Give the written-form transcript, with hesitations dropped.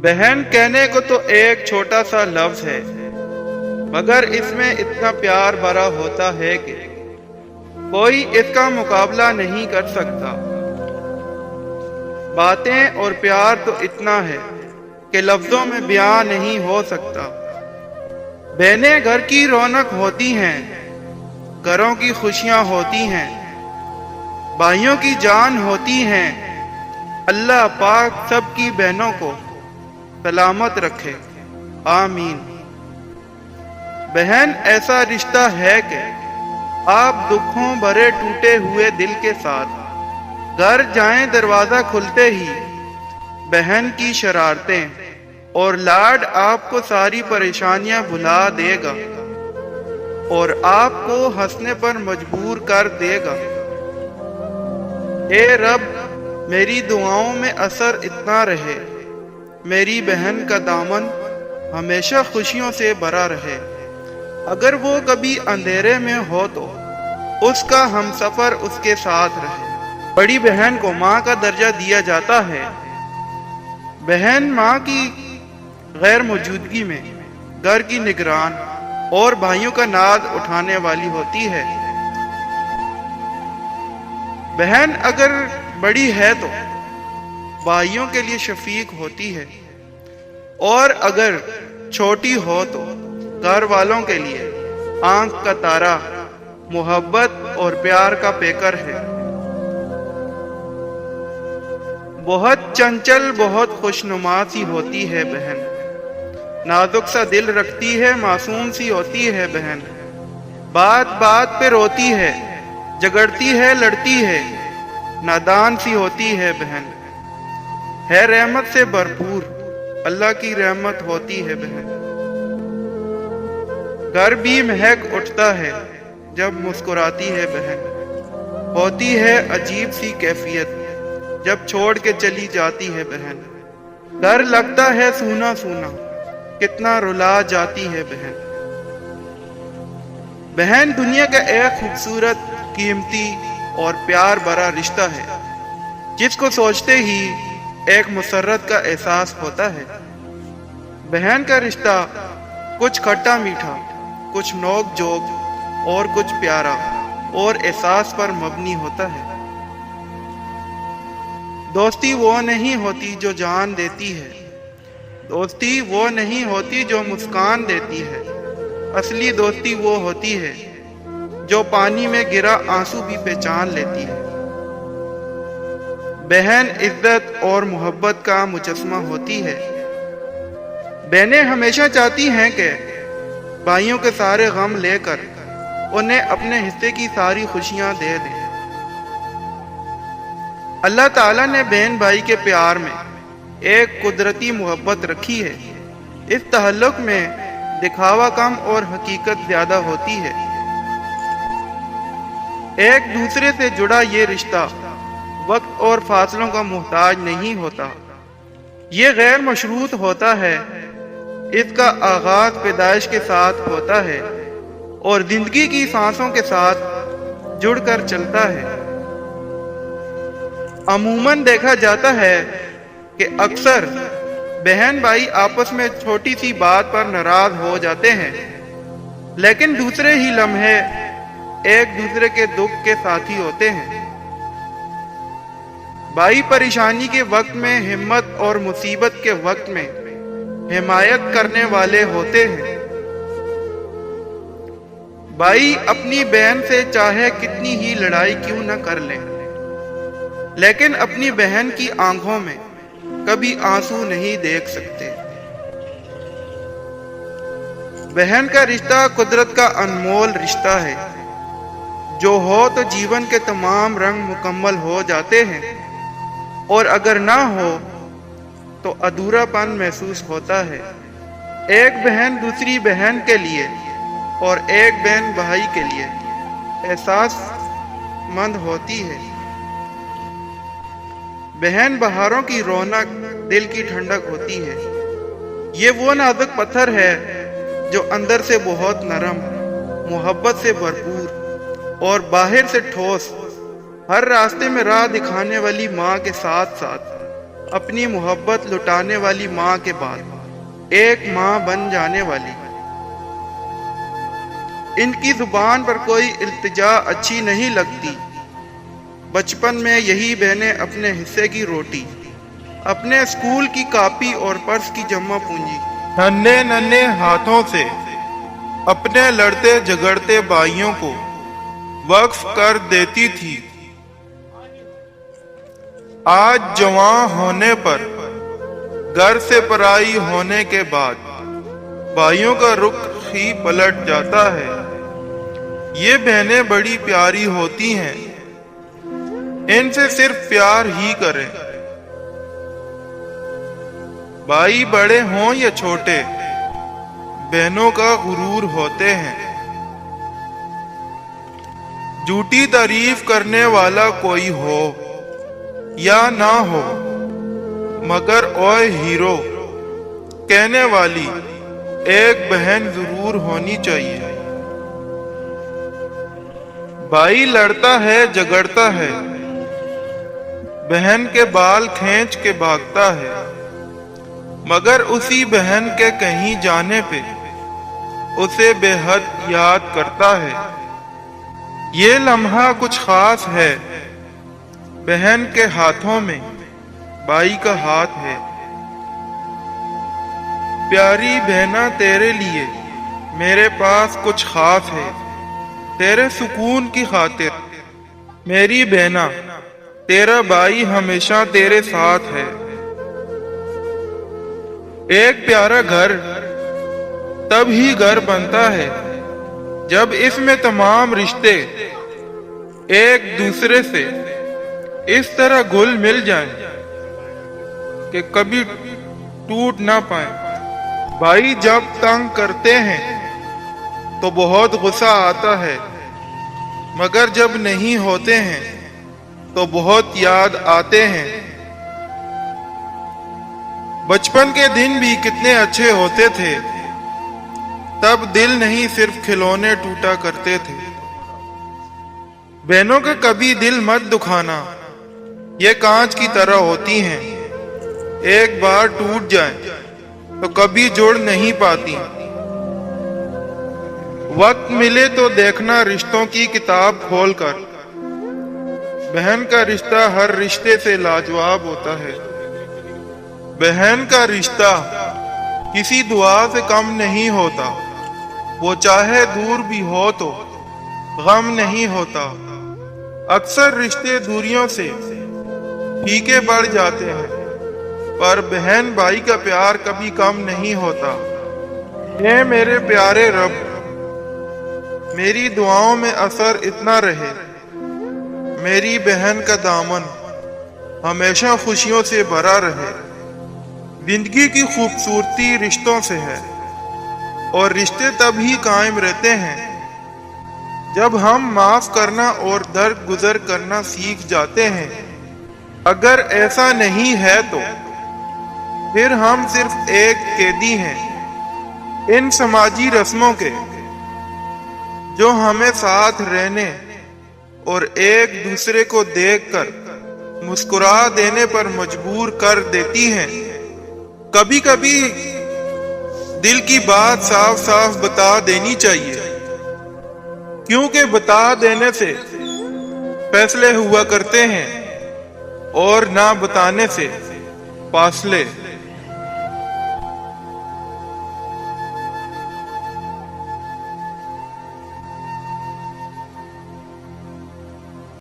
बहन कहने को तो एक छोटा सा लफ्ज है, मगर इसमें इतना प्यार भरा होता है कि कोई इसका मुकाबला नहीं कर सकता। बातें और प्यार तो इतना है कि लफ्जों में बयां नहीं हो सकता। बहनें घर की रौनक होती हैं, घरों की खुशियां होती हैं, भाइयों की जान होती हैं। अल्लाह पाक सबकी बहनों को सलामत रखे, आमीन। बहन ऐसा रिश्ता है कि आप दुखों भरे टूटे हुए दिल के साथ घर जाएं, दरवाजा खुलते ही बहन की शरारतें और लाड आपको सारी परेशानियां भुला देगा और आपको हंसने पर मजबूर कर देगा। ए रब, मेरी दुआओं में असर इतना रहे, मेरी बहन का दामन हमेशा खुशियों से भरा रहे। अगर वो कभी अंधेरे में हो तो उसका हमसफर उसके साथ रहे। बड़ी बहन को माँ का दर्जा दिया जाता है। बहन माँ की गैर मौजूदगी में घर की निगरान और भाइयों का नाज उठाने वाली होती है। बहन अगर बड़ी है तो भाइयों के लिए शफीक होती है, और अगर छोटी हो तो घर वालों के लिए आंख का तारा, मोहब्बत और प्यार का पेकर है। बहुत चंचल, बहुत खुशनुमा सी होती है बहन, नाजुक सा दिल रखती है, मासूम सी होती है बहन। बात बात पे रोती है, झगड़ती है, लड़ती है, नादान सी होती है बहन। है रहमत से भरपूर, अल्लाह की रहमत होती है बहन। घर भी महक उठता है जब मुस्कुराती है बहन। होती है अजीब सी कैफियत जब छोड़ के चली जाती है बहन। डर लगता है सूना सूना, कितना रुला जाती है बहन। बहन दुनिया का एक खूबसूरत, कीमती और प्यार भरा रिश्ता है, जिसको सोचते ही एक मुसर्रत का एहसास होता है। बहन का रिश्ता कुछ खट्टा मीठा, कुछ नोक जोक और कुछ प्यारा और एहसास पर मबनी होता है। दोस्ती वो नहीं होती जो जान देती है, दोस्ती वो नहीं होती जो मुस्कान देती है। असली दोस्ती वो होती है जो पानी में गिरा आंसू भी पहचान लेती है। बहन इज्जत और मोहब्बत का मुजस्समा होती है। बहनें हमेशा चाहती हैं कि भाइयों के सारे गम लेकर उन्हें अपने हिस्से की सारी खुशियां दे दें। अल्लाह ताला ने बहन भाई के प्यार में एक कुदरती मोहब्बत रखी है। इस तहल्लुक में दिखावा कम और हकीकत ज्यादा होती है। एक दूसरे से जुड़ा ये रिश्ता वक्त और फासलों का मोहताज नहीं होता। ये गैर मशरूत होता है। इसका आगाज पैदाइश के साथ होता है और जिंदगी की सांसों के साथ जुड़कर चलता है। अमूमन देखा जाता है कि अक्सर बहन भाई आपस में छोटी सी बात पर नाराज हो जाते हैं, लेकिन दूसरे ही लम्हे एक दूसरे के दुख के साथी होते हैं। भाई परेशानी के वक्त में हिम्मत और मुसीबत के वक्त में हिमायत करने वाले होते हैं। भाई अपनी बहन से चाहे कितनी ही लड़ाई क्यों न कर ले, लेकिन अपनी बहन की आंखों में कभी आंसू नहीं देख सकते। बहन का रिश्ता कुदरत का अनमोल रिश्ता है। जो हो तो जीवन के तमाम रंग मुकम्मल हो जाते हैं, और अगर ना हो तो अधूरापन महसूस होता है। एक बहन दूसरी बहन के लिए और एक बहन भाई के लिए एहसासमंद होती है। बहन बहारों की रौनक, दिल की ठंडक होती है। ये वो नाजुक पत्थर है जो अंदर से बहुत नरम, मोहब्बत से भरपूर और बाहर से ठोस। हर रास्ते में राह दिखाने वाली माँ के साथ साथ اپنی محبت لٹانے والی ماں کے بعد ایک ماں بن جانے والی۔ ان کی زبان پر کوئی التجا اچھی نہیں لگتی۔ بچپن میں یہی بہنیں اپنے حصے کی روٹی، اپنے اسکول کی کاپی اور پرس کی جمع پونجی ننھے ننھے ہاتھوں سے اپنے لڑتے جھگڑتے بھائیوں کو وقف کر دیتی تھی۔ آج جوان ہونے پر، گھر سے پرائی ہونے کے بعد بھائیوں کا رخ ہی پلٹ جاتا ہے۔ یہ بہنیں بڑی پیاری ہوتی ہیں، ان سے صرف پیار ہی کریں۔ بھائی بڑے ہوں یا چھوٹے، بہنوں کا غرور ہوتے ہیں۔ جھوٹی تعریف کرنے والا کوئی ہو یا نہ ہو، مگر اوئے ہیرو کہنے والی ایک بہن ضرور ہونی چاہیے۔ بھائی لڑتا ہے جھگڑتا ہے، بہن کے بال کھینچ کے بھاگتا ہے، مگر اسی بہن کے کہیں جانے پہ اسے بے حد یاد کرتا ہے۔ یہ لمحہ کچھ خاص ہے، بہن کے ہاتھوں میں بھائی کا ہاتھ ہے۔ پیاری بہنا تیرے لیے میرے پاس کچھ خاص ہے، تیرے سکون کی خاطر میری بہنا تیرا بھائی ہمیشہ تیرے ساتھ ہے۔ ایک پیارا گھر تب ہی گھر بنتا ہے جب اس میں تمام رشتے ایک دوسرے سے اس طرح گھل مل جائیں کہ کبھی ٹوٹ نہ پائیں۔ بھائی جب تنگ کرتے ہیں تو بہت غصہ آتا ہے، مگر جب نہیں ہوتے ہیں تو بہت یاد آتے ہیں۔ بچپن کے دن بھی کتنے اچھے ہوتے تھے، تب دل نہیں صرف کھلونے ٹوٹا کرتے تھے۔ بہنوں کا کبھی دل مت دکھانا، یہ کانچ کی طرح ہوتی ہیں، ایک بار ٹوٹ جائیں تو کبھی جڑ نہیں پاتی۔ وقت ملے تو دیکھنا رشتوں کی کتاب کھول کر، بہن کا رشتہ ہر رشتے سے لاجواب ہوتا ہے۔ بہن کا رشتہ کسی دعا سے کم نہیں ہوتا، وہ چاہے دور بھی ہو تو غم نہیں ہوتا۔ اکثر رشتے دوریوں سے پھیکے پڑ جاتے ہیں، پر بہن بھائی کا پیار کبھی کم نہیں ہوتا۔ اے میرے پیارے رب، میری دعاؤں میں اثر اتنا رہے، میری بہن کا دامن ہمیشہ خوشیوں سے بھرا رہے۔ زندگی کی خوبصورتی رشتوں سے ہے، اور رشتے تب ہی قائم رہتے ہیں جب ہم معاف کرنا اور درد گزر کرنا سیکھ جاتے ہیں۔ اگر ایسا نہیں ہے تو پھر ہم صرف ایک قیدی ہیں ان سماجی رسموں کے، جو ہمیں ساتھ رہنے اور ایک دوسرے کو دیکھ کر مسکرا دینے پر مجبور کر دیتی ہیں۔ کبھی کبھی دل کی بات صاف صاف بتا دینی چاہیے، کیونکہ بتا دینے سے فیصلے ہوا کرتے ہیں اور نہ بتانے سے فاصلے۔